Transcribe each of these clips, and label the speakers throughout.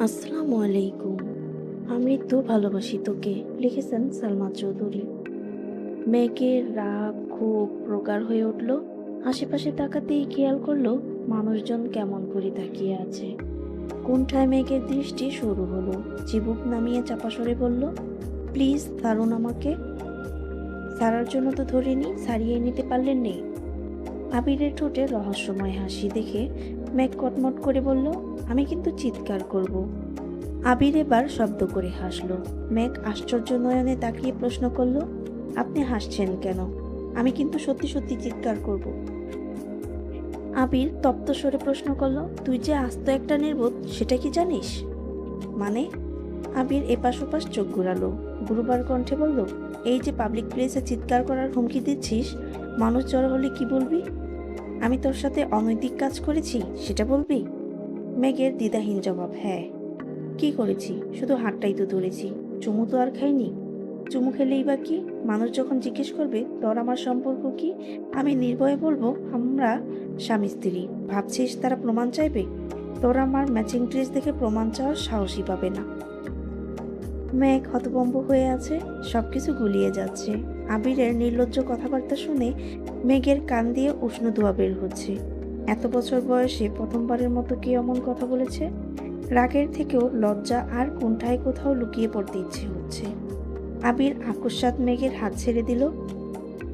Speaker 1: আসসালামু আলাইকুম। আমৃত্যু ভালোবাসি তোকে, লিখেছেন সালমা চৌধুরী। মেঘের রাগ খুব প্রগাঢ় হয়ে উঠল। আশেপাশে তাকাতেই খেয়াল করলো মানুষজন কেমন করে তাকিয়ে আছে। কোণঠায় মেঘের দৃষ্টি শুরু হলো। চিবুক নামিয়ে চাপা স্বরে বলল, প্লিজ ছাড়ুন আমাকে। ছাড়ার জন্য তো ধরিনি, ছাড়িয়ে নিতে পারলেন নেই। আবিরের ঠোঁটে রহস্যময় হাসি দেখে মেঘ কটমট করে বলল, আমি কিন্তু চিৎকার করব। আবির এবার শব্দ করে হাসল। মেঘ আশ্চর্য নয়নে তাকিয়ে প্রশ্ন করল, আপনি হাসছেন কেন? আমি কিন্তু সত্যি সত্যি চিৎকার করব। আবির তপ্ত স্বরে প্রশ্ন করল, তুই যে আস্ত একটা নির্বোধ সেটা কি জানিস? মানে? আবির এপাশ ওপাশ চোখ ঘুরালো। গুরুবার কণ্ঠে বলল, এই যে পাবলিক প্লেসে চিৎকার করার হুমকি দিচ্ছিস, মানুষ জড়ো হলে কি বলবি? আমি তোর সাথে অনৈতিক কাজ করেছি সেটা বলবি? মেঘের দ্বিধাহীন জবাব, হ্যাঁ। কি করেছি? শুধু হাতটাই তো ধরেছি, চুমু তো আর খাইনি। চুমু খেলেই বা কি? মানুষ যখন জিজ্ঞেস করবে তোর আমার সম্পর্ক কি, আমি নির্ভয়ে বলবো আমরা স্বামী স্ত্রী। ভাবছিস তারা প্রমাণ চাইবে? তোর আমার ম্যাচিং ড্রেস দেখে প্রমাণ চাওয়ার সাহসই পাবে না। মেঘ হতভম্ব হয়ে আছে, সবকিছু গুলিয়ে যাচ্ছে। আবিরের নির্লজ্জ কথাবার্তা শুনে মেঘের কান দিয়ে উষ্ণ ধোঁয়া বের হচ্ছে। এত বছর বয়সে প্রথমবারের মতো কে অমন কথা বলেছে? রাগের থেকেও লজ্জা আর কোণঠায় কোথাও লুকিয়ে পড়তে ইচ্ছে হচ্ছে। আবির আকস্মাৎ মেঘের হাত ছেড়ে দিল।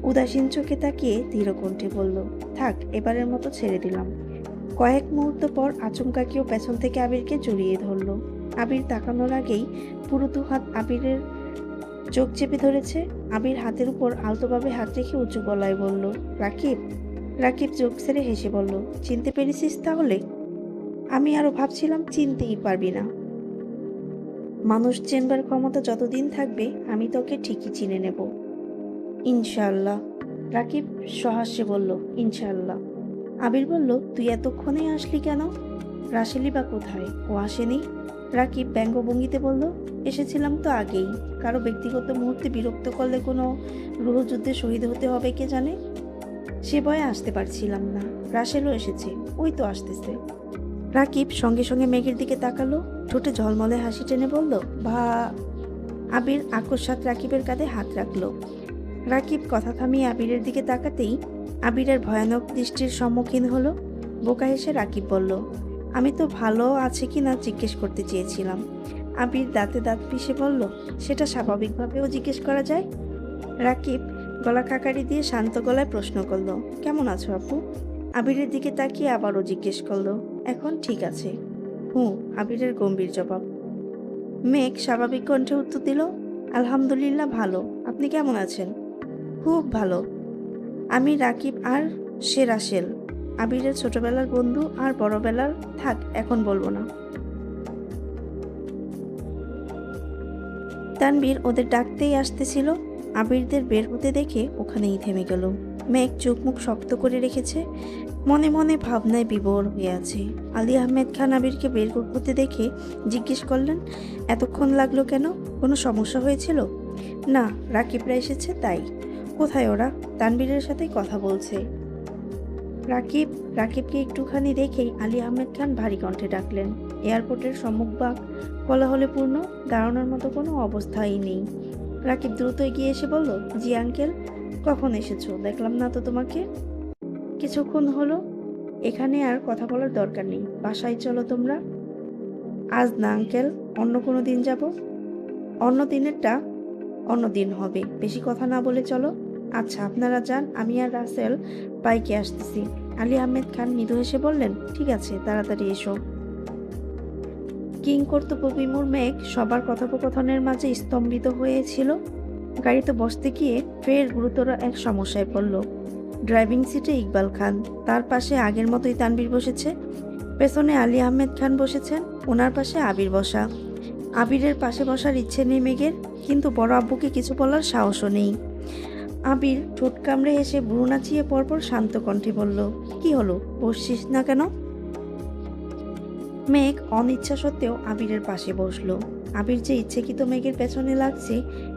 Speaker 1: উদাসীন চোখে তাকিয়ে ধীর কণ্ঠে বলল, থাক, এবারের মতো ছেড়ে দিলাম। কয়েক মুহূর্ত পর আচমকা কেউ পেছন থেকে আবিরকে জড়িয়ে ধরল। আবির তাকানোর আগেই পুরো দু হাত আবিরের চোখ চেপে ধরেছে। আবির হাতের উপর আলতোভাবে হাত রেখে উঁচু গলায় বলল, রাকিব। রাকিব চোখ ছেড়ে হেসে বলল, চিনতে পেরেছিস তাহলে? আমি আরো ভাবছিলাম চিনতেই পারবি না। মানুষ চেনবার ক্ষমতা যতদিন থাকবে আমি তোকে ঠিকই চিনে নেব, ইনশাআল্লাহ। রাকিব সহাস্যে বলল, ইনশাআল্লাহ। আবির বলল, তুই এতক্ষণে আসলি কেন? রাসেলি বা কোথায়? ও আসেনি? রাকিব ব্যঙ্গভঙ্গিতে বলল, এসেছিলাম তো আগেই। কারো ব্যক্তিগত মুহূর্তে বিরক্ত করলে কোনো রুহযুদ্ধে শহীদ হতে হবে কে জানে। সে ভয়ে আসতে পারছিলাম না। রাসেলও এসেছে, ওই তো আসতেছে। রাকিব সঙ্গে সঙ্গে মেঘের দিকে তাকালো, ঠোঁটে ঝলমলে হাসি টেনে বলল, ভা। আবির আকস্মাৎ রাকিবের কাঁধে হাত রাখলো। রাকিব কথা থামিয়ে আবিরের দিকে তাকাতেই আবিরের ভয়ানক দৃষ্টির সম্মুখীন হলো। বোকা হেসে রাকিব বলল, আমি তো ভালো আছে কি না জিজ্ঞেস করতে চেয়েছিলাম। আবির দাঁতে দাঁত পিষে বলল, সেটা স্বাভাবিকভাবেও জিজ্ঞেস করা যায়। রাকিব গলা কাকারি দিয়ে শান্ত গলায় প্রশ্ন করলো, কেমন আছো আপু? আবিরের দিকে তাকিয়ে আবারও জিজ্ঞেস করলো, এখন ঠিক আছে? হুঁ, আবিরের গম্ভীর জবাব। মেঘ স্বাভাবিক কণ্ঠে উত্তর দিল, আলহামদুলিল্লাহ ভালো। আপনি কেমন আছেন? খুব ভালো। আমি রাকিব আর সে রাসেল, আবিরের ছোটবেলার বন্ধু আর বড়বেলার। থাক, এখন বলবো না। তানবীর ওদের ডাকতেই আসতেছিল। আবিরদের বের হতে দেখে ওখানেই থেমে গেল। মেঘ চোখ মুখ শক্ত করে রেখেছে, মনে মনে ভাবনায় বিভোর হয়ে আছে। আলী আহমেদ খান আবিরকে বের হতে দেখে জিজ্ঞেস করলেন, এতক্ষণ লাগলো কেন? কোনো সমস্যা হয়েছিল? না, রাকিবরা এসেছে তাই। কোথায় ওরা? তানবীরের সাথে কথা বলছে। রাকিবকে একটুখানি দেখেই আলী আহমেদ খান ভারী কণ্ঠে ডাকলেন। এয়ারপোর্টের সম্মুখভাগ কোলাহলে পূর্ণ, দাঁড়ানোর মতো কোনো অবস্থাই নেই। রাকিব দ্রুত এগিয়ে এসে বলল, জি আঙ্কেল। কখন এসেছো? দেখলাম না তো তোমাকে। কিছুক্ষণ হলো। এখানে আর কথা বলার দরকার নেই, বাসায় চলো তোমরা। আজ না আঙ্কেল, অন্য কোনো দিন যাব। অন্য দিনেরটা অন্য দিন হবে, বেশি কথা না বলে চলো। আচ্ছা, আপনারা যান, আমি আর রাসেল বাইকে আসতেছি। আলী আহমেদ খান মৃদু হেসে বললেন, ঠিক আছে, তাড়াতাড়ি এসো। কিং কর্তব্য বিমূঢ় মেঘ সবার কথোপকথনের মাঝে স্তম্ভিত হয়েছিল। গাড়িতে বসতে গিয়ে ফের গুরুতর এক সমস্যায় পড়ল। ড্রাইভিং সিটে ইকবাল খান, তার পাশে আগের মতোই তানবীর বসেছে। পেছনে আলী আহমেদ খান বসেছেন, ওনার পাশে আবির বসা। আবিরের পাশে বসার ইচ্ছে নেই মেঘের, কিন্তু বড় আব্বুকে কিছু বলার সাহসও নেই। আবির ঠোঁট কামড়ে হেসে ভ্রু নাচিয়ে পরপর শান্ত কণ্ঠে বলল, কি হলো, বসছিস না কেন? মেঘ অনিচ্ছা সত্ত্বেও আবিরের পাশে বসলো। আবির যে ইচ্ছেকৃত মেঘের পেছনে লাগছে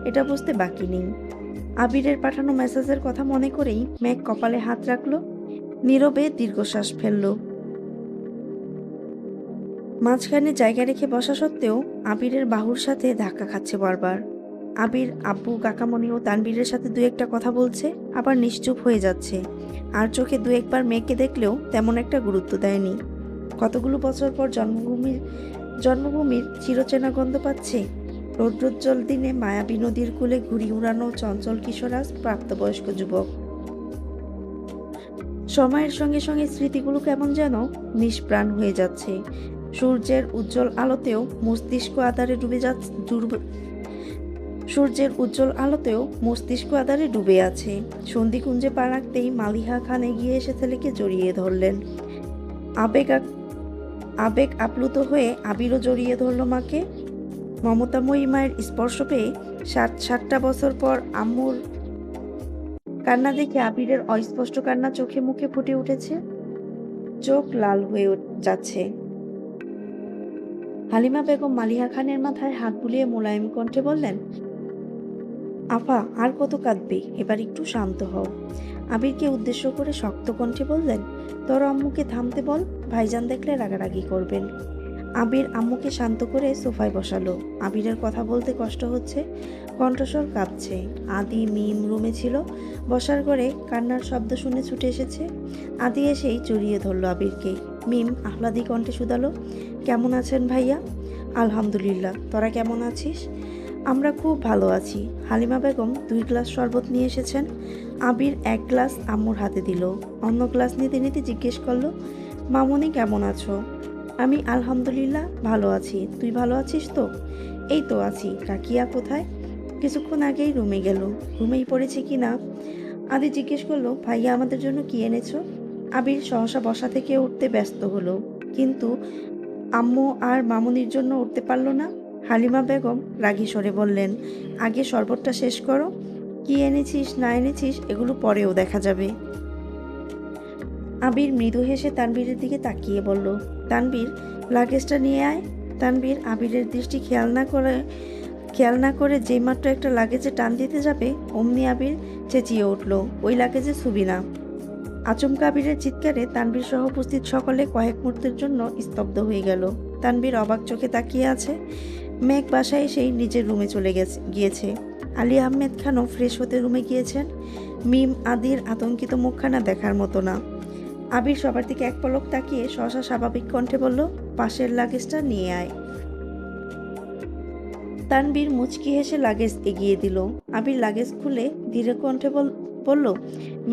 Speaker 1: এটা বুঝতে বাকি নেই। আবিরের পাঠানো মেসেজের কথা মনে করেই মেঘ কপালে হাত রাখলো, নীরবে দীর্ঘশ্বাস ফেলল। মাঝখানে জায়গা রেখে বসা সত্ত্বেও আবিরের বাহুর সাথে ধাক্কা খাচ্ছে বারবার। আবির আব্বু কাকামণি ও তানবীরের সাথে দু একটা কথা বলছে, আবার নিশ্চুপ হয়ে যাচ্ছে। আর চোখে দু একবার মেয়েকে দেখলেও তেমন একটা গুরুত্ব দেয়নি। কতগুলো বছর পর জন্মভূমির চিরচেনা গন্ধ পাচ্ছে। রৌদ্রোজ্জ্বল দিনে মায়াবী নদীর কূলে ঘুড়ি উড়ানো চঞ্চল কিশোরাজ প্রাপ্তবয়স্ক যুবক। সময়ের সঙ্গে সঙ্গে স্মৃতিগুলো কেমন যেন নিষ্প্রাণ হয়ে যাচ্ছে। সূর্যের উজ্জ্বল আলোতেও মস্তিষ্ক আঁধারে ডুবে আছে। সন্ধিকুঞ্জে পা রাখতেই মালিহা খান এগিয়ে এসে ছেলেকে জড়িয়ে ধরলেন। আবেগ আপ্লুত হয়ে আবিরও জড়িয়ে ধরল মাকে। মমতাময়ী মায়ের স্পর্শ পেয়ে 60টা বছর পর আম্মুর কান্না দেখে আবিরের অস্পষ্ট কান্না চোখে মুখে ফুটে উঠেছে। চোখ লাল হয়ে যাচ্ছে। হালিমা বেগম মালিহা খানের মাথায় হাত বুলিয়ে মোলায়েম কণ্ঠে বললেন, আফা আর কত কাঁদবে, এবার একটু শান্ত হও। আবিরকে উদ্দেশ্য করে শক্ত কণ্ঠে বললেন, তোর আম্মুকে থামতে বল, ভাইজান দেখলে রাগারাগি করবেন। আবির আম্মুকে শান্ত করে সোফায় বসালো। আবিরের কথা বলতে কষ্ট হচ্ছে, কণ্ঠস্বর কাঁপছে। আদি মিম রুমে ছিল, বসার ঘরে কান্নার শব্দ শুনে ছুটে এসেছে। আদি এসেই জড়িয়ে ধরলো আবিরকে। মিম আহ্লাদি কণ্ঠে শুধালো, কেমন আছেন ভাইয়া? আলহামদুলিল্লাহ, তোরা কেমন আছিস? আমরা খুব ভালো আছি। হালিমা বেগম 2 গ্লাস শরবত নিয়ে এসেছেন। আবির 1 গ্লাস আম্মুর হাতে দিল। অন্য গ্লাস নিতে নিতে জিজ্ঞেস করলো, মামুনি কেমন আছো? আমি আলহামদুলিল্লাহ ভালো আছি, তুই ভালো আছিস তো? এই তো আছি। রাকিয়া কোথায়? কিছুক্ষণ আগেই রুমে গেল। ঘুমেই পড়েছে কি না? আদি জিজ্ঞেস করলো, ভাইয়া আমাদের জন্য কি এনেছো? আবির সহসা বসা থেকে উঠতে ব্যস্ত হলো, কিন্তু আম্মু আর মামুনির জন্য উঠতে পারল না। হালিমা বেগম রাগী স্বরে বললেন, আগে শরবতটা শেষ করো। কি এনেছিস না এনেছিস এগুলো পরেও দেখা যাবে। আবির মৃদু হেসে তানবীরের দিকে তাকিয়ে বলল, তানবীর লাগেজটা নিয়ে আয়। তানবীর আবিরের দৃষ্টি খেয়াল না করে যেইমাত্র একটা লাগেজে টান দিতে যাবে অমনি আবির চেঁচিয়ে উঠল, ওই লাগেজে ছবি না। আচমকা আবিরের চিৎকারে তানবীর সহ উপস্থিত সকলে কয়েক মুহূর্তের জন্য স্তব্ধ হয়ে গেল। তানবীর অবাক চোখে তাকিয়ে আছে। মেঘ বাসায় এসেই নিজের রুমে চলে গিয়েছে। আলী আহমেদ খানও ফ্রেশ হতে রুমে গিয়েছেন। মিম আদির আতঙ্কিত মুখখানা দেখার মতো না। আবির সবার দিকে এক পলক তাকিয়ে সহসা স্বাভাবিক কণ্ঠে বলল, পাশের লাগেজটা নিয়ে আয়। তানবীর মুচকি হেসে লাগেজ এগিয়ে দিল। আবির লাগেজ খুলে ধীরে কণ্ঠে বলল,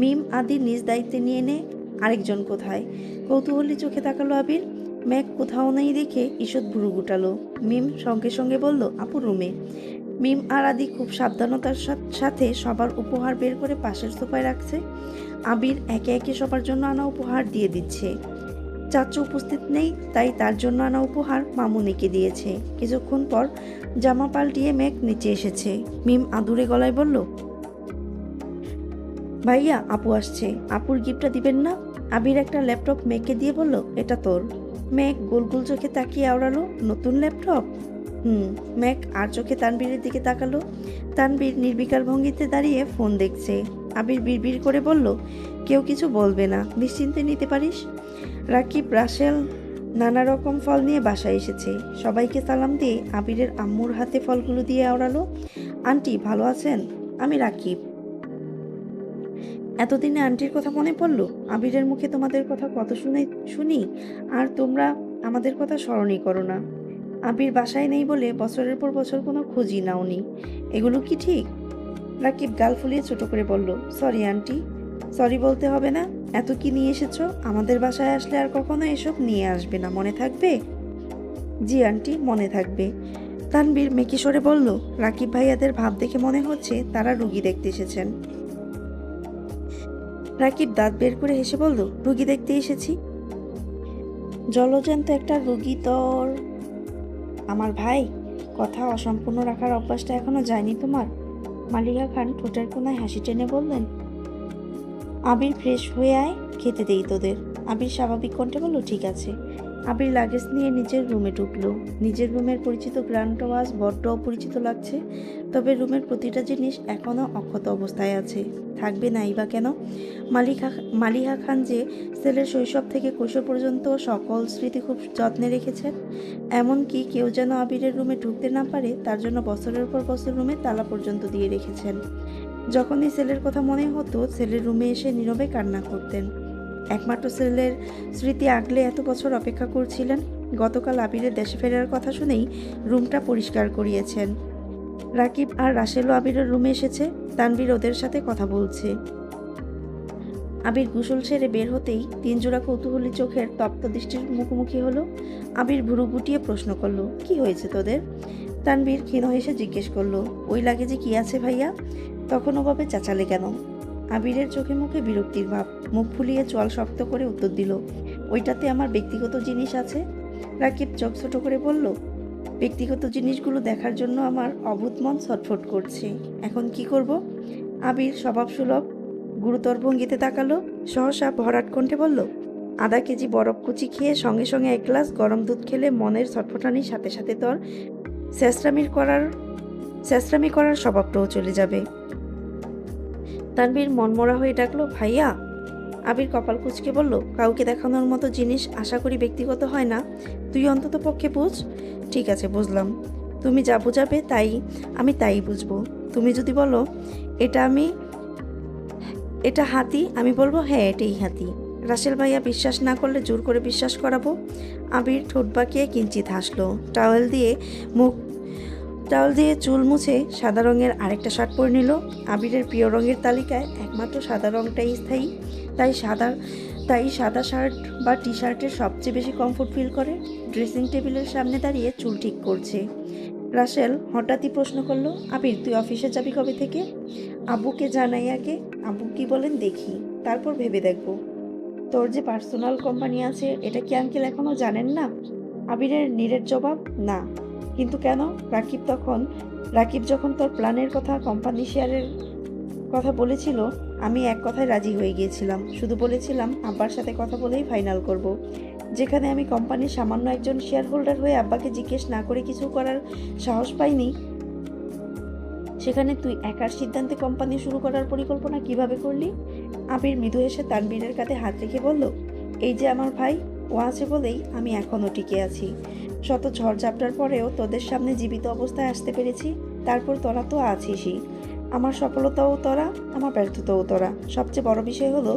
Speaker 1: মিম আদি নিজ দায়িত্বে নিয়ে নে। আরেকজন কোথায়? কৌতূহলী চোখে তাকালো আবির। মেঘ কোথাও নেই দেখে ঈষৎ ভুরু গুটালো। মিম সঙ্গে সঙ্গে বলল, আপু রুমে। মিম আর আদি খুব সাবধানতার সাথে সবার উপহার বের করে পাশের সোফায় রাখছে। আবির একে একে সবার জন্য আনা উপহার দিয়ে দিচ্ছে। চাচু উপস্থিত নেই, তাই তার জন্য আনা উপহার মামুনিকে দিয়েছে। কিছুক্ষণ পর জামা পাল্টিয়ে মেঘ নিচে এসেছে। মিম আদুরে গলায় বলল, ভাইয়া আপু আসছে, আপুর গিফটটা দিবেন না? আবির একটা ল্যাপটপ মেঘকে দিয়ে বলল, এটা তোর। মেঘ গোল গোল চোখে তাকিয়ে আওড়ালো, নতুন ল্যাপটপ? মেঘ আর চোখে তানবীরের দিকে তাকালো। তানবীর নির্বিকার ভঙ্গিতে দাঁড়িয়ে ফোন দেখছে। আবির বিড়বিড় করে বলল, কেউ কিছু বলবে না, নিশ্চিন্তে নিতে পারিস। রাকিব রাসেল নানা রকম ফল নিয়ে বাসায় এসেছে। সবাইকে সালাম দিয়ে আবিরের আম্মুর হাতে ফলগুলো দিয়ে আওড়ালো, আন্টি ভালো আছেন? আমি রাকিব। এতদিনে আন্টির কথা মনে পড়লো? আবিরের মুখে তোমাদের কথা কত শুনি, আর তোমরা আমাদের কথা স্মরণই করো না। আবির বাসায় নেই বলে বছরের পর বছর কোনো খোঁজই নাওনি, এগুলো কি ঠিক? রাকিব গাল ফুলিয়ে ছোট করে বলল, সরি আন্টি। সরি বলতে হবে না। এত কি নিয়ে এসেছো? আমাদের বাসায় আসলে আর কখনো এসব নিয়ে আসবে না, মনে থাকবে? জি আন্টি, মনে থাকবে। তানবীর মেকি সরে বলল, রাকিব ভাইয়াদের ভাব দেখে মনে হচ্ছে তারা রুগী দেখতে এসেছেন। রাকিব দাঁত বের করে হেসে বলল, রুগী দেখতে এসেছি? জলজ্যান্ত একটা রুগী তোর আমার ভাই? কথা অসম্পূর্ণ রাখার অভ্যাসটা এখনো যায়নি তোমার? মালিহা খান ঠোঁটের কোনায় হাসি টেনে বললেন, আবির ফ্রেশ হয়ে আয়, খেতে দেই তোদের। আবির স্বাভাবিক কণ্ঠে বলল, ঠিক আছে। আবির লাগেজ নিয়ে নিজের রুমে ঢুকলো। নিজের রুমের পরিচিত গ্র্যান্ড ওয়াজ বড্ড অপরিচিত লাগছে, তবে রুমের প্রতিটা জিনিস এখনও অক্ষত অবস্থায় আছে। থাকবে নাই বা কেন? মালিহা খান যে ছেলের শৈশব থেকে কৈশোর পর্যন্ত সকল স্মৃতি খুব যত্নে রেখেছেন, এমনকি কেউ যেন আবিরের রুমে ঢুকতে না পারে তার জন্য বছরের পর বছর রুমে তালা পর্যন্ত দিয়ে রেখেছেন। যখনই ছেলের কথা মনে হতো ছেলের রুমে এসে নীরবে কান্না করতেন। একমাত্র ছেলের স্মৃতি আগলে এত বছর অপেক্ষা করছিলেন। গতকাল আবিরের দেশে ফেরার কথা শুনেই রুমটা পরিষ্কার করিয়েছেন। রাকিব আর রাসেলও আবিরের রুমে এসেছে। তানভীর ওদের সাথে কথা বলছে। আবির গোসল সেরে বের হতেই তিনজোড়া কৌতূহলী চোখের তপ্ত দৃষ্টির মুখোমুখি হলো। আবির ভুরু গুটিয়ে প্রশ্ন করলো, কি হয়েছে তোদের? তানভীর ক্ষীণ হেসে জিজ্ঞেস করলো, ওই লাগেজে কি আছে ভাইয়া? তখন ওভাবে চেঁচালে কেন? আবিরের চোখে মুখে বিরক্তির ভাব। মুখ ফুলিয়ে চোয়াল শক্ত করে উত্তর দিল, ওইটাতে আমার ব্যক্তিগত জিনিস আছে। রাকিব চোখ ছোট করে বলল, ব্যক্তিগত জিনিসগুলো দেখার জন্য আমার অভূত মন ছটফট করছে। এখন কি করব? আবির স্বভাবসুলভ গুরুতর ভঙ্গিতে তাকালো। সহসা ভরাট কণ্ঠে বলল, আধা কেজি বরফ কুচি খেয়ে সঙ্গে সঙ্গে এক গ্লাস গরম দুধ খেলে মনের ছটফটানির সাথে সাথে তোর চেঁচড়ামি করার স্বভাবটাও চলে যাবে। তানভীর মনমরা হয়ে ডাকলো, ভাইয়া। আবির কপাল কুঁচকে বলল, কাউকে দেখানোর মতো জিনিস আশা করি ব্যক্তিগত হয় না, তুই অন্তত পক্ষে বুঝ। ঠিক আছে, বুঝলাম। তুমি যা বুঝাবে আমি তাই বুঝবো। তুমি যদি বলো এটা হাতি, আমি বলবো হ্যাঁ এটাই হাতি। রাসেল ভাইয়া বিশ্বাস না করলে জোর করে বিশ্বাস করাবো। আবির ঠোঁট বাঁকিয়ে কিঞ্চিত হাসলো। টাওয়েল দিয়ে চুল মুছে সাদা রঙের আরেকটা শার্ট পরে নিল। আবিরের প্রিয় রঙের তালিকায় একমাত্র সাদা রঙটাই স্থায়ী, তাই সাদা শার্ট বা টি শার্টের সবচেয়ে বেশি কমফোর্ট ফিল করে। ড্রেসিং টেবিলের সামনে দাঁড়িয়ে চুল ঠিক করছে। রাসেল হঠাৎই প্রশ্ন করলো, আবির তুই অফিসে যাবি কবে থেকে? আব্বুকে জানাই আগে, আব্বু কি বলেন দেখি, তারপর ভেবে দেখবো। তোর যে পার্সোনাল কোম্পানি আছে এটা কি আঙ্কেল এখনো জানেন না? আবিরের নীরের জবাব, না। কিন্তু কেন? রাকিব যখন তোর প্ল্যানের কথা, কোম্পানি শেয়ারের কথা বলেছিল, আমি এক কথায় রাজি হয়ে গিয়েছিলাম। শুধু বলেছিলাম আব্বার সাথে কথা বলেই ফাইনাল করব। যেখানে আমি কোম্পানির সামান্য একজন শেয়ার হোল্ডার হয়ে আব্বাকে জিজ্ঞেস না করে কিছু করার সাহস পাইনি, সেখানে তুই একার সিদ্ধান্তে কোম্পানি শুরু করার পরিকল্পনা কিভাবে করলি? আবির মৃদু হেসে তানবীরের কাঁধে হাত রেখে বলল, এই যে আমার ভাই, ও আছে বলেই আমি এখনও টিকে আছি। শত ঝড়ঝাপটার পরেও তোদের সামনে জীবিত অবস্থায় আসতে পেরেছি। তারপর তোরা তো আছিসই। আমার সফলতাও তোরা, আমার ব্যর্থতাও তোরা। সবচেয়ে বড় বিষয় হলো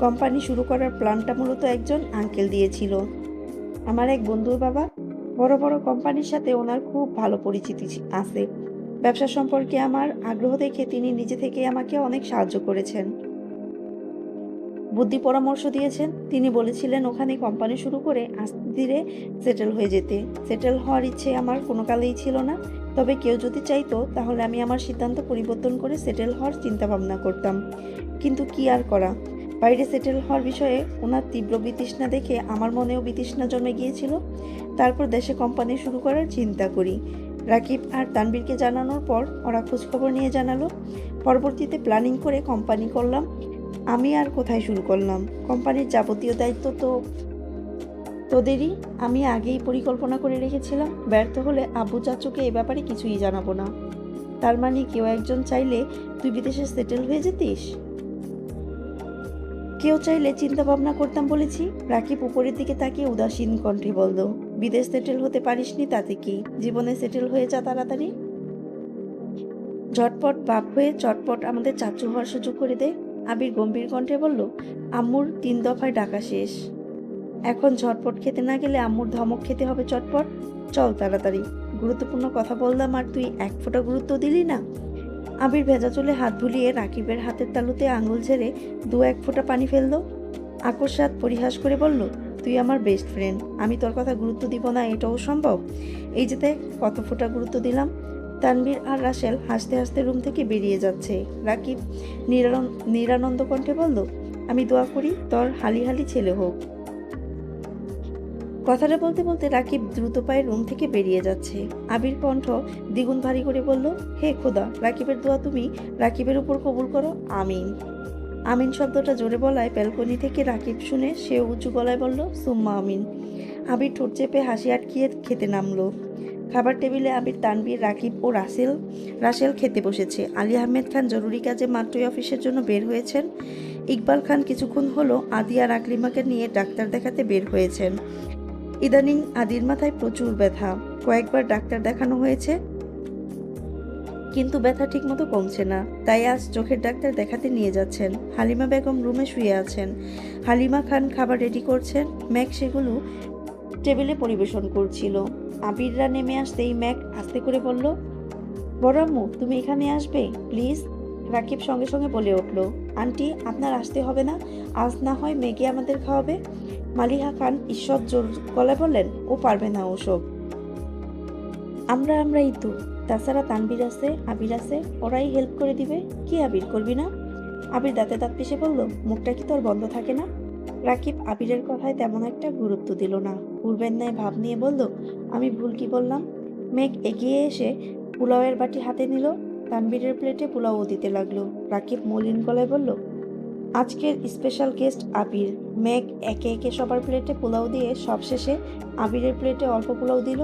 Speaker 1: কোম্পানি শুরু করার প্ল্যানটা মূলত একজন আঙ্কেল দিয়েছিল, আমার এক বন্ধুর বাবা। বড় বড় কোম্পানির সাথে ওনার খুব ভালো পরিচিতি আছে। ব্যবসা সম্পর্কে আমার আগ্রহ দেখে তিনি নিজে থেকে আমাকে অনেক সাহায্য করেছেন, বুদ্ধি পরামর্শ দিয়েছেন। তিনি বলেছিলেন ওখানে কোম্পানি শুরু করে আস্তে ধীরে সেটেল হয়ে যেতে। সেটেল হওয়ার ইচ্ছে আমার কোনো কালেই ছিল না, তবে কেউ যদি চাইতো তাহলে আমি আমার সিদ্ধান্ত পরিবর্তন করে সেটেল হওয়ার চিন্তা ভাবনা করতাম। কিন্তু কি আর করা, বাইরে সেটেল হওয়ার বিষয়ে ওনার তীব্র বিতৃষ্ণা দেখে আমার মনেও বিতৃষ্ণা জন্মে গিয়েছিল। তারপর দেশে কোম্পানি শুরু করার চিন্তা করি। রাকিব আর তানবীরকে জানানোর পর ওরা খোঁজখবর নিয়ে জানালো। পরবর্তীতে প্ল্যানিং করে কোম্পানি করলাম। আমি আর কোথায় শুরু করলাম? কোম্পানির যাবতীয় দায়িত্ব তো তোদেরই। আমি আগেই পরিকল্পনা করে রেখেছিলাম, ব্যর্থ হলে আব্বু চাচুকে এ ব্যাপারে কিছুই জানাবো না। তার মানে কেউ একজন চাইলে তুই বিদেশে সেটেল হয়ে যেতিস? কেউ চাইলে চিন্তা ভাবনা করতাম বলেছি। রাকিব উপরের দিকে তাকিয়ে উদাসীন কণ্ঠে বলল, বিদেশ সেটেল হতে পারিসনি তাতে কি, জীবনে সেটেল হয়ে যা তাড়াতাড়ি। ঝটপট বাপ হয়ে চটপট আমাদের চাচু হওয়ার সুযোগ করে দে। আবির গম্ভীর কণ্ঠে বলল, আম্মুর 3 দফায় ডাকা শেষ। এখন ঝটপট খেতে না গেলে আম্মুর ধমক খেতে হবে চটপট। চল তাড়াতাড়ি, গুরুত্বপূর্ণ কথা বললাম আর তুই এক ফোঁটা গুরুত্ব দিলি না। আবির ভেজা চুলে হাত ভুলিয়ে রাকিবের হাতের তালুতে আঙুল ঝেড়ে 2-1 ফোঁটা পানি ফেলল। আকস্মাৎ পরিহাস করে বলল, তুই আমার বেস্ট ফ্রেন্ড, আমি তোর কথা গুরুত্ব দিব না এটাও সম্ভব? এই যে দেখ কত ফোঁটা গুরুত্ব দিলাম। তানভীর আর রাসেল হাসতে হাসতে রুম থেকে বেরিয়ে যাচ্ছে। রাকিব নিরানন্দ কণ্ঠে বলল, আমি দোয়া করি তোর হালি হালি ছেলে হোক। কথাটা বলতে বলতে রাকিব দ্রুত পায়ে রুম থেকে বেরিয়ে যাচ্ছে। আবির কণ্ঠ দ্বিগুণ ভারী করে বলল, হে খোদা, রাকিবের দোয়া তুমি রাকিবের উপর কবুল করো, আমিন। আমিন শব্দটা জোরে বলায় ব্যালকনি থেকে রাকিব শুনে সেও উঁচু গলায় বলল, সুম্মা আমিন। আবির ঠোঁট চেপে হাসি আটকিয়ে খেতে নামলো। খাবার টেবিলে আবির, তানভীর, রাকিব ও রাসেল খেতে বসেছে। আলী আহমেদ খান জরুরি কাজে মাত্রই অফিসের জন্য বের হয়েছেন। ইকবাল খান কিছুক্ষণ হলো আদি আর আকলিমাকে নিয়ে ডাক্তার দেখাতে বের হয়েছেন। ইদানিং আদির মাথায় প্রচুর ব্যথা, কয়েকবার ডাক্তার দেখানো হয়েছে, কিন্তু ব্যথা ঠিকমতো কমছে না। তাই আজ চোখের ডাক্তার দেখাতে নিয়ে যাচ্ছেন। হালিমা বেগম রুমে শুয়ে আছেন। হালিমা খান খাবার রেডি করছেন। ম্যাক সেগুলো টেবিলে পরিবেশন করছিল। আবিররা নেমে আসতেই ম্যাক আস্তে করে বলল, বড় আম্মু, তুমি এখানে আসবে প্লিজ। রাকিব সঙ্গে সঙ্গে বলে উঠল, আন্টি আপনার আসতে হবে না, আজ না হয় ম্যাগি আমাদের খাওয়াবে। মালিহা খান ঈশ্বর জোর গলায় বললেন, ও পারবে না ওসব, আমরাই তো। তাছাড়া তানভীর আছে, আবির আছে, ওরাই হেল্প করে দিবে। কি আবির, করবি না? আবির দাঁতে দাঁত পিষে বলল, মুখটা কি তোর বন্ধ থাকে না? রাকিব আবিরের কথায় তেমন একটা গুরুত্ব দিল না। পূর্বের ন্যায় ভাব নিয়ে বলল, আমি ভুল কি বললাম? মেঘ এগিয়ে এসে পোলাওয়ের বাটি হাতে নিল। তানভীরের প্লেটে পোলাও দিতে লাগলো। রাকিব মলিন গলায় বলল, আজকের স্পেশাল গেস্ট আবির। মেঘ একে একে সবার প্লেটে পোলাও দিয়ে সবশেষে আবিরের প্লেটে অল্প পোলাও দিল।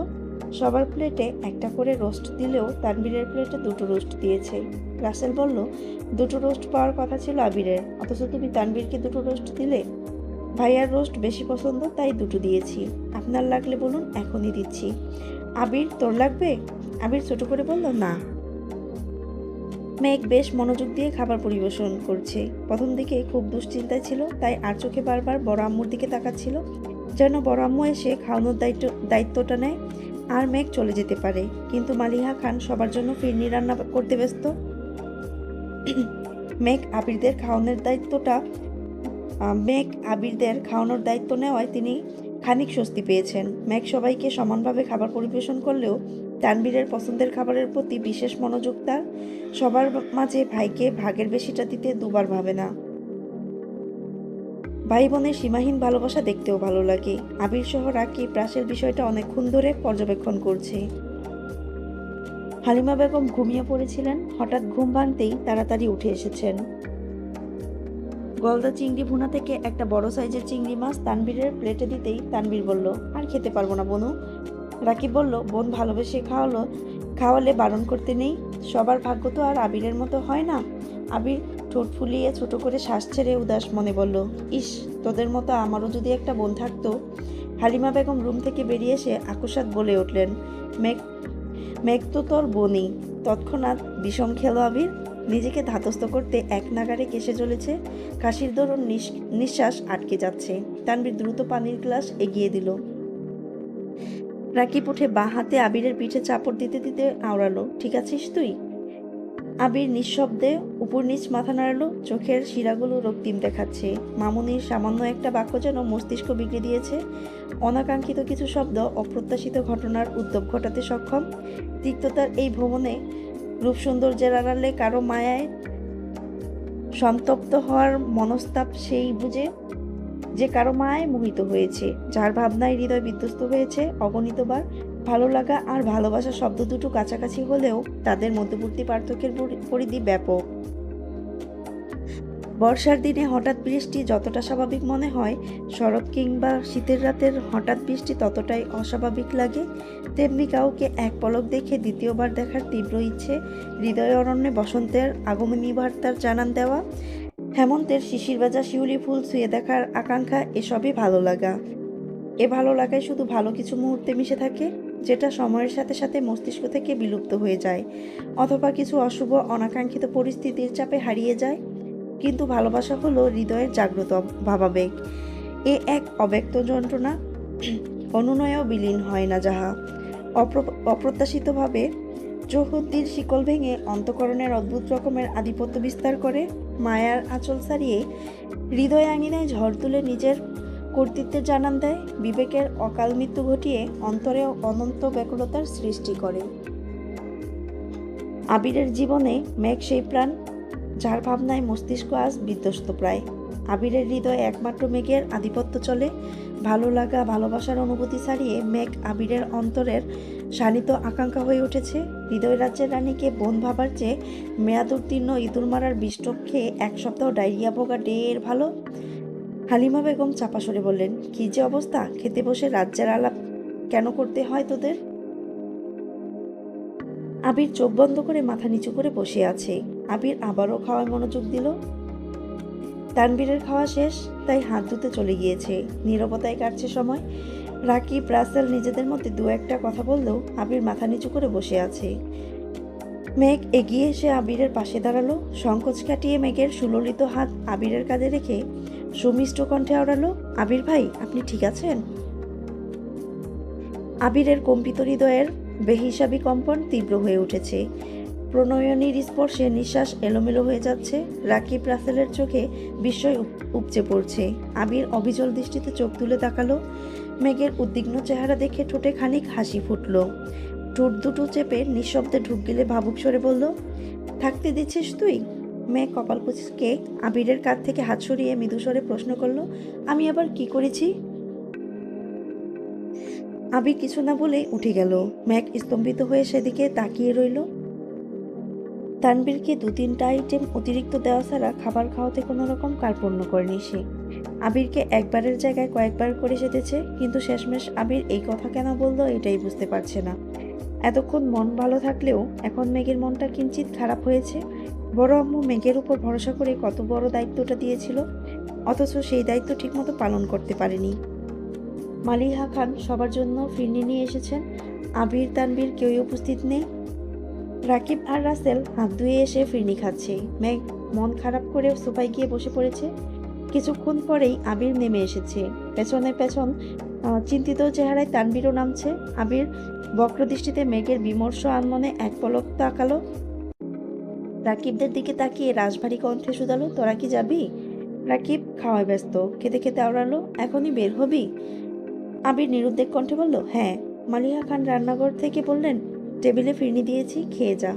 Speaker 1: সবার প্লেটে একটা করে রোস্ট দিলেও তানভীরের প্লেটে দুটো রোস্ট দিয়েছে। রাসেল বলল, দুটো রোস্ট পাওয়ার কথা ছিল আবিরের, অথচ তুমি তানভীরকে দুটো রোস্ট দিলে। ভাইয়ার রোস্ট বেশি পছন্দ, তাই দুটো দিয়েছি। আপনার লাগলে বলুন, এখনই দিচ্ছি। আবির, তোর লাগবে? আবির ছোট করে বলল, না। মেঘ বেশ মনোযোগ দিয়ে খাবার পরিবেশন করছে। প্রথম দিকে খুব দুশ্চিন্তায় ছিল, তাই আর চোখে বারবার বড় আম্মুর দিকে তাকাচ্ছিল, যেন বড় আম্মু এসে খাওয়ানোর দায়িত্বটা নেয় আর মেঘ চলে যেতে পারে। কিন্তু মালিহা খান সবার জন্য ফিরনি রান্না করতে ব্যস্ত। মেঘ আবিরদের খাওয়ানোর দায়িত্ব নেওয়ায় তিনি খানিক স্বস্তি পেয়েছেন। মেঘ সবাইকে সমানভাবে খাবার পরিবেশন করলেও তানভীরের পছন্দের খাবারের প্রতি বিশেষ মনোযোগ তার। সবার মাঝে ভাইকে ভাগের বেশিটা দিতে দুবার ভাবে না। ভাই বোনের সীমাহীন ভালোবাসা দেখতেও ভালো লাগে। আবির সহ রাকিব রাসেল বিষয়টা অনেকক্ষণ ধরে পর্যবেক্ষণ করছে। হালিমা বেগম ঘুমিয়ে পড়েছিলেন। হঠাৎ ঘুম ভাঙতেই তাড়াতাড়ি উঠে এসেছেন। গলদা চিংড়ি ভুনা থেকে একটা বড় সাইজের চিংড়ি মাছ তানভীরের প্লেটে দিতেই তানভীর বলল, আর খেতে পারবো না বনু। রাকিব বলল, বোন ভালোবেসে খাওয়ালে বারণ করতে নেই। সবার ভাগ্য তো আর আবিরের মতো হয় না। আবির ঠোঁট ফুলিয়ে ছোট করে শ্বাস ছেড়ে উদাস মনে বলল, ইস, তোদের মতো আমারও যদি একটা বোন থাকতো। হালিমা বেগম রুম থেকে বেরিয়ে এসে আকস্মাৎ বলে উঠলেন, মেঘ তো তোর বোনই। তৎক্ষণাৎ বিষম খেলো আবির। নিজেকে ধাতস্থ করতে এক নাগারে কেসে চলেছে। কাশির দরুন নিঃশ্বাস আটকে যাচ্ছে। তানভীর দ্রুত পানির গ্লাস এগিয়ে দিল। রাকিব উঠে বাঁ হাতে আবিরের পিঠে চাপড় দিতে দিতে আওড়ালো, ঠিক আছিস তুই? আবির নিঃশব্দে উপর নিচ মাথা নাড়ালো। চোখের শিরাগুলো রক্তিম দেখাচ্ছে। মামুনির সামান্য একটা বাক্য যেন মস্তিষ্ক বিগড়ে দিয়েছে। অনাকাঙ্ক্ষিত কিছু শব্দ অপ্রত্যাশিত ঘটনার উদ্যোগ ঘটাতে সক্ষম। তিক্ততার এই ভ্রমণে রূপসৌন্দর্যের আড়ালে কারো মায়ায় সন্তপ্ত হওয়ার মনস্তাপ সেই বুঝে যে কারো মায়ায় মোহিত হয়েছে, যার ভাবনায় হৃদয় বিধ্বস্ত হয়েছে অগণিতবার। ভালো লাগা আর ভালোবাসা শব্দ দুটো কাছাকাছি হলেও তাদের মধ্যবর্তী পার্থক্যের পরিধি ব্যাপক। বর্ষার দিনে হঠাৎ বৃষ্টি যতটা স্বাভাবিক মনে হয়, শরৎ কিংবা শীতের রাতের হঠাৎ বৃষ্টি ততটাই অস্বাভাবিক লাগে। তেমনি কাউকে এক পলক দেখে দ্বিতীয়বার দেখার তীব্র ইচ্ছে, হৃদয় অরণ্যে বসন্তের আগমনী বার্তার জানান দেওয়া, হেমন্তের শিশির বাজা শিউলি ফুল ছুঁয়ে দেখার আকাঙ্ক্ষা, এসবই ভালো লাগা। এ ভালো লাগায় শুধু ভালো কিছু মুহূর্তে মিশে থাকে, যেটা সময়ের সাথে সাথে মস্তিষ্ক থেকে বিলুপ্ত হয়ে যায়, অথবা কিছু অশুভ অনাকাঙ্ক্ষিত পরিস্থিতির চাপে হারিয়ে যায়। কিন্তু ভালোবাসা হলো হৃদয়ের জাগ্রত ভাবাবেগ। এ এক অব্যক্ত যন্ত্রণা, অনুনয়েও বিলীন হয় না, যাহা অপ্রত্যাশিতভাবে চৌহদ্দির শিকল ভেঙে অন্তঃকরণের অদ্ভুত রকমের আধিপত্য বিস্তার করে। মায়ার আঁচল ছাড়িয়ে হৃদয় আঙিনায় ঝড় তুলে নিজের কর্তৃত্বের জানান দেয়। বিবেকের অকাল মৃত্যু ঘটিয়ে অন্তরে অনন্ত ব্যাকুলতার সৃষ্টি করে। আবিরের জীবনে মেঘ সেই প্রাণ, যার ভাবনায় মস্তিষ্ক আজ বিধ্বস্ত প্রায়। আবিরের হৃদয়ে একমাত্র মেঘের আধিপত্য চলে। ভালো লাগা, ভালোবাসার অনুভূতি ছাড়িয়ে মেঘ আবিরের অন্তরের শানিত আকাঙ্ক্ষা হয়ে উঠেছে। হৃদয় রাজ্যের রানীকে বোন ভাবার চেয়ে মেয়াদ উত্তীর্ণ ইঁদুর মারার বিষ্টক খেয়ে এক সপ্তাহ ডায়রিয়া ভোগা ঢের ভালো। হালিমা বেগম চাপা সরে বললেন, কি যে অবস্থা, খেতে বসে রাজ্যের আলাপ কেন করতে হয় তোদের? আবির চোখ বন্ধ করে মাথা নিচু করে বসে আছে। আবির আবারও খাওয়ায় মনোযোগ দিল। তানবীরের খাওয়া শেষ, তাই হাত ধুতে চলে গিয়েছে। নীরবতায় কাটছে সময়। রাকিব, রাসেল নিজেদের মধ্যে দু একটা কথা বললেও আবির মাথা নিচু করে বসে আছে। মেঘ এগিয়ে এসে আবিরের পাশে দাঁড়ালো। সংকোচ কাটিয়ে মেঘের সুললিত হাত আবিরের কাঁধে রেখে সুমিষ্ট কণ্ঠে আওড়ালো, আবির ভাই, আপনি ঠিক আছেন? আবিরের কম্পিত হৃদয়ের বেহিসাবি কম্পন তীব্র হয়ে উঠেছে। প্রণয়নীর স্পর্শে নিঃশ্বাস এলোমেলো হয়ে যাচ্ছে। রাকিব, রাসেলের চোখে বিস্ময় উপচে পড়ছে। আবির অবিচল দৃষ্টিতে চোখ তুলে তাকালো। মেঘের উদ্বিগ্ন চেহারা দেখে ঠোঁটে খানিক হাসি ফুটল। ঠোঁট দুটো চেপে নিঃশব্দে ঢুক গিলে ভাবুক স্বরে বলল, থাকতে দিচ্ছিস তুই? মেঘ কপাল কুঁচকে আবিরের কাঁধ থেকে হাত সরিয়ে মৃদু স্বরে প্রশ্ন করল, আমি আবার কি করেছি? আবির কিছু না বলেই উঠে গেল। মেঘ স্তম্ভিত হয়ে সেদিকে তাকিয়ে রইল। তানবীরকে 2-3টা আইটেম অতিরিক্ত দেওয়া ছাড়া খাবার খাওয়াতে কোনো রকম কার্পণ্য করেনি সে। আবিরকে একবারের জায়গায় কয়েকবার করে সেধেছে, কিন্তু শেষমেশ আবির এই কথা কেন বলল এটাই বুঝতে পারছে না। এতক্ষণ মন ভালো থাকলেও এখন মেঘের মনটা কিঞ্চিত খারাপ হয়েছে। বড় আম্মু মেঘের উপর ভরসা করে কত বড় দায়িত্বটা দিয়েছিল, অথচ সেই দায়িত্ব ঠিকমতো পালন করতে পারেনি। মালিহা খান সবার জন্য ফিরনি নিয়ে এসেছেন। আবির, তানবীর কেউই উপস্থিত নেই। রাকিব আর রাসেল হাত ধুয়ে এসে ফিরনি খাচ্ছে। মেঘ মন খারাপ করে সোফায় গিয়ে বসে পড়েছে। কিছুক্ষণ পরেই আবির নেমে এসেছে। পেছনে পেছন চিন্তিত চেহারায় তানবীরও নামছে। আবির বক্র দৃষ্টিতে মেঘের বিমর্ষ আনমনে এক পলক তাকালো। রাকিবদের দিকে তাকিয়ে রাশভারী কণ্ঠে শুধালো, তোরা কি যাবি? রাকিব খাওয়ায় ব্যস্ত, খেতে খেতে আওড়ালো, এখনই বের হবি? আবির নিরুদ্বেগ কণ্ঠে বলল, হ্যাঁ। মালিহা খান রান্নাঘর থেকে বললেন, টেবিলে ফিরনি দিয়েছি, খেয়ে যা।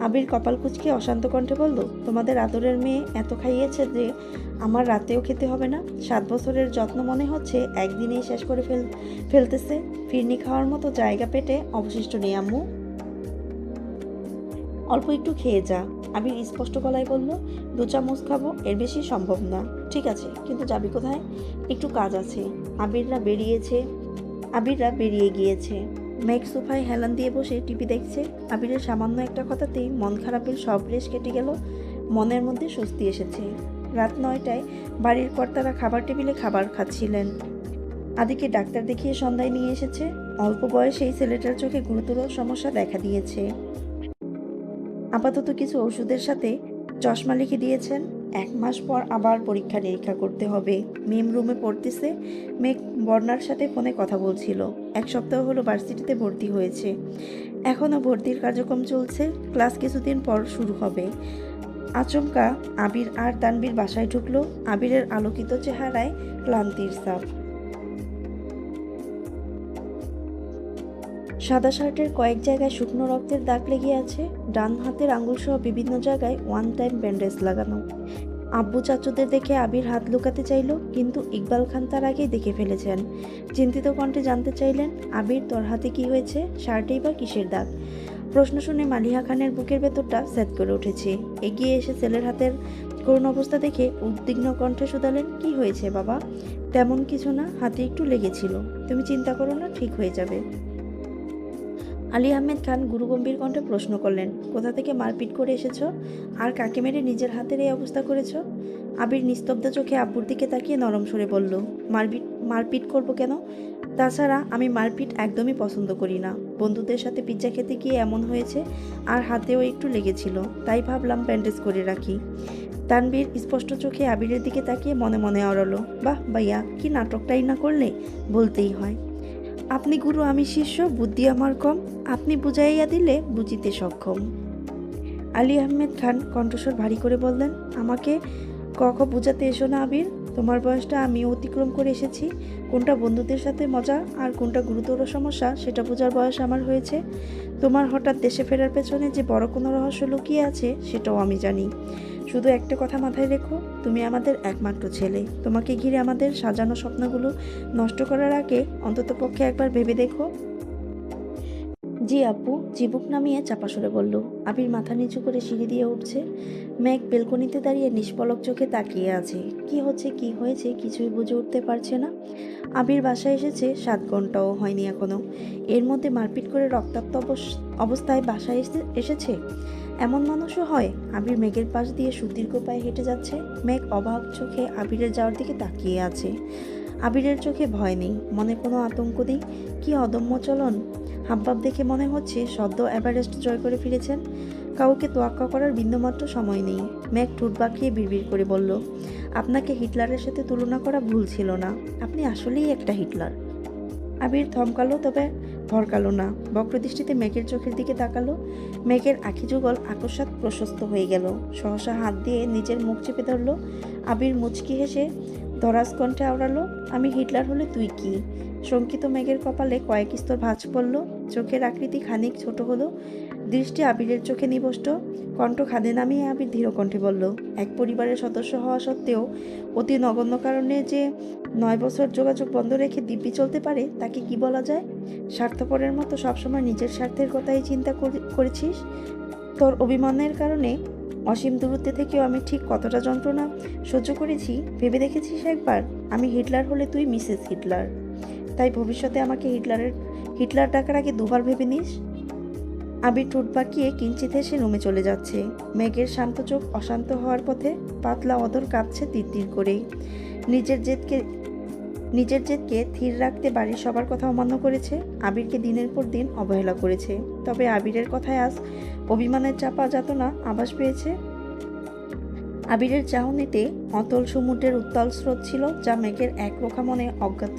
Speaker 1: আবির কপাল কুঁচকে অশান্ত কণ্ঠে বলল, তোমাদের আদরের মেয়ে এত খাইয়েছে যে আমার রাতেও খেতে হবে না? 7 বছরের যত্ন মনে হচ্ছে একদিনেই শেষ করে ফেলতেছে। ফিরনি খাওয়ার মতো জায়গা পেটে অবশিষ্ট নেই আম্মু, অল্প একটু খেয়ে যা। আবির স্পষ্ট গলায় বলল, 2 চামচ খাবো, এর বেশি সম্ভব না। ঠিক আছে, কিন্তু যাবি কোথায়? একটু কাজ আছে। আবিররা বেরিয়ে গিয়েছে। মেঘ সোফায় হেলান দিয়ে বসে টিভি দেখছে। আবিরের সামান্য একটা কথাতেই মন খারাপের সব রেশ কেটে গেল। মনের মধ্যে স্বস্তি এসেছে। রাত 9টায় বাড়ির কর্তারা খাবার টেবিলে খাবার খাচ্ছিলেন। আদিকে ডাক্তার দেখিয়ে সন্ধ্যায় নিয়ে এসেছে। অল্প বয়সে এই ছেলেটার চোখে গুরুতর সমস্যা দেখা দিয়েছে। আপাতত কিছু ওষুধের সাথে চশমা লিখে দিয়েছেন। 1 মাস পর আবার পরীক্ষা নিরীক্ষা করতে হবে। মিম রুমে পড়তেছে। মেঘ বর্ণার সাথে ফোনে কথা বলছিল। 1 সপ্তাহ হলো ভার্সিটিতে ভর্তি হয়েছে। এখনও ভর্তির কার্যক্রম চলছে। ক্লাস কিছুদিন পর শুরু হবে। আচমকা আবির আর তানবীর বাসায় ঢুকলো। আবিরের আলোকিত চেহারায় ক্লান্তির ছাপ। সাদা শার্টের কয়েক জায়গায় শুকনো রক্তের দাগ লেগে আছে। ডান হাতের আঙুল সহ বিভিন্ন জায়গায় 1 টাইম ব্যান্ডেজ লাগানো। আব্বু চাচুদের দেখে আবির হাত লুকাতে চাইল, কিন্তু ইকবাল খান তার আগেই দেখে ফেলেছেন। চিন্তিত কণ্ঠে জানতে চাইলেন, আবির, তোর হাতে কি হয়েছে? শার্টেই বা কিসের দাগ? প্রশ্ন শুনে মালিহা খানের বুকের ভেতরটা স্যাঁত করে উঠেছে। এগিয়ে এসে ছেলের হাতের করুণ অবস্থা দেখে উদ্বিগ্ন কণ্ঠে শুধালেন, কি হয়েছে বাবা? তেমন কিছু না, হাতে একটু লেগেছিল। তুমি চিন্তা করো না, ঠিক হয়ে যাবে। আলী আহমেদ খান গুরুগম্ভীর কণ্ঠে প্রশ্ন করলেন, কোথা থেকে মারপিট করে এসেছ? আর কাকে মেরে নিজের হাতের এই অবস্থা করেছ? আবির নিস্তব্ধ চোখে আব্বুর দিকে তাকিয়ে নরম সুরে বলল, মারপিট করব কেন? তাছাড়া আমি মারপিট একদমই পছন্দ করি না। বন্ধুদের সাথে পিৎজা খেতে গিয়ে এমন হয়েছে, আর হাতেও একটু লেগেছিল, তাই ভাবলাম ব্যান্ডেজ করে রাখি। তানবীর স্পষ্ট চোখে আবিরের দিকে তাকিয়ে মনে মনে আওড়ালো, বাহ ভাইয়া, কি নাটকটাই না করলে, বলতেই হয়। আপনি গুরু, আমি শিষ্য, বুদ্ধি আমার কম, আপনি বুঝাইয়া দিলে বুঝিতে সক্ষম। আলী আহমেদ খান কণ্ঠস্বর ভারী করে বললেন, আমাকে বুঝাতে এসো না আবির। তোমার বয়সটা আমিও অতিক্রম করে এসেছি। কোনটা বন্ধুদের সাথে মজা আর কোনটা গুরুতর সমস্যা সেটা বোঝার বয়স আমার হয়েছে। তোমার হঠাৎ দেশে ফেরার পেছনে যে বড় কোনো রহস্য লুকিয়ে আছে সেটাও আমি জানি। শুধু একটা কথা মাথায় রেখো, তুমি আমাদের একমাত্র ছেলে। তোমাকে ঘিরে আমাদের সাজানো স্বপ্নগুলো নষ্ট করার আগে অন্ততপক্ষে একবার ভেবে দেখো জি আপু, চিবুক নামিয়ে চাপা সরে বলল। আবির মাথা নিচু করে সিঁড়ি দিয়ে উঠছে। মেঘ বেলকনিতে দাঁড়িয়ে নিষ্পলক চোখে তাকিয়ে আছে। কি হচ্ছে, কি হয়েছে কিছুই বুঝে উঠতে পারছে না। আবির বাসায় এসেছে 7 ঘন্টাও হয়নি এখনো। এর মধ্যে মারপিট করে রক্তাক্ত অবস্থায় বাসায় এসেছে। এমন মানুষও হয়? আবির মেঘের পাশ দিয়ে সুদীর্ঘ পায়ে হেঁটে যাচ্ছে। মেঘ অবাক চোখে আবিরের যাওয়ার দিকে তাকিয়ে আছে। আবিরের চোখে ভয় নেই, মনে কোনো আতঙ্ক নেই। কি অদম্য চলন! হাবভাব দেখে মনে হচ্ছে সদ্য এভারেস্ট জয় করে ফিরেছেন। কাউকে তোয়াক্কা করার বিন্দুমাত্র সময় নেই। মেঘ ঠোঁট বাঁকিয়ে বিড়বিড় করে বলল, আপনাকে হিটলারের সাথে তুলনা করা ভুল ছিল না। আপনি আসলেই একটা হিটলার। আবির থমকালো, তবে ভরকালো না। বক্রদৃষ্টিতে মেঘের চোখের দিকে তাকালো। মেঘের আখি যুগল আকস্মাৎ প্রশস্ত হয়ে গেল। সহসা হাত দিয়ে নিজের মুখ চেপে ধরল। আবির মুচকি হেসে দরাজ কণ্ঠে আওড়ালো, আমি হিটলার হলে তুই কি? শঙ্কিত মেঘের কপালে কয়েক স্তর ভাঁজ পড়ল। চোখের আকৃতি খানিক ছোট হলো। দৃষ্টি আবিরের চোখে নিবষ্ট। কণ্ঠ খাদে নামিয়ে আবির ধীর কণ্ঠে বলল, এক পরিবারের সদস্য হওয়া সত্ত্বেও অতি নগণ্য কারণে যে 9 বছর যোগাযোগ বন্ধ রেখে দিব্যি চলতে পারে, তাকে কি বলা যায়? স্বার্থপরের মতো সবসময় নিজের স্বার্থের কথাই চিন্তা করেছিস। তোর অভিমানের কারণে অসীম দূরত্বে থেকেও আমি ঠিক কতটা যন্ত্রণা সহ্য করেছি ভেবে দেখেছিস একবার? আমি হিটলার হলে তুই মিসেস হিটলার। তাই ভবিষ্যতে আমাকে হিটলার ডাকার আগে দুবার ভেবে নিস। আবির ঠোঁট বাঁকিয়ে কিঞ্চিত হেসে রুমে চলে যাচ্ছে। মেঘের শান্ত চোখ অশান্ত হওয়ার পথে। পাতলা অধর কাঁপছে তিরতির করে। নিজের জেদকে থির রাখতে বাড়ির সবার কথা অমান্য করেছে। আবিরকে দিনের পর দিন অবহেলা করেছে। তবে আবিরের কথায় আজ অভিমানের চাপা যাতনা আভাস পেয়েছে। আবিরের চাহনিতে অতল সমুদ্রের উত্তাল স্রোত ছিল, যা মেঘের একরোখা মনে অজ্ঞাত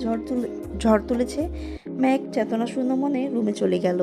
Speaker 1: ঝড় তুলেছে। মেঘ চেতনাশূন্য মনে রুমে চলে গেল।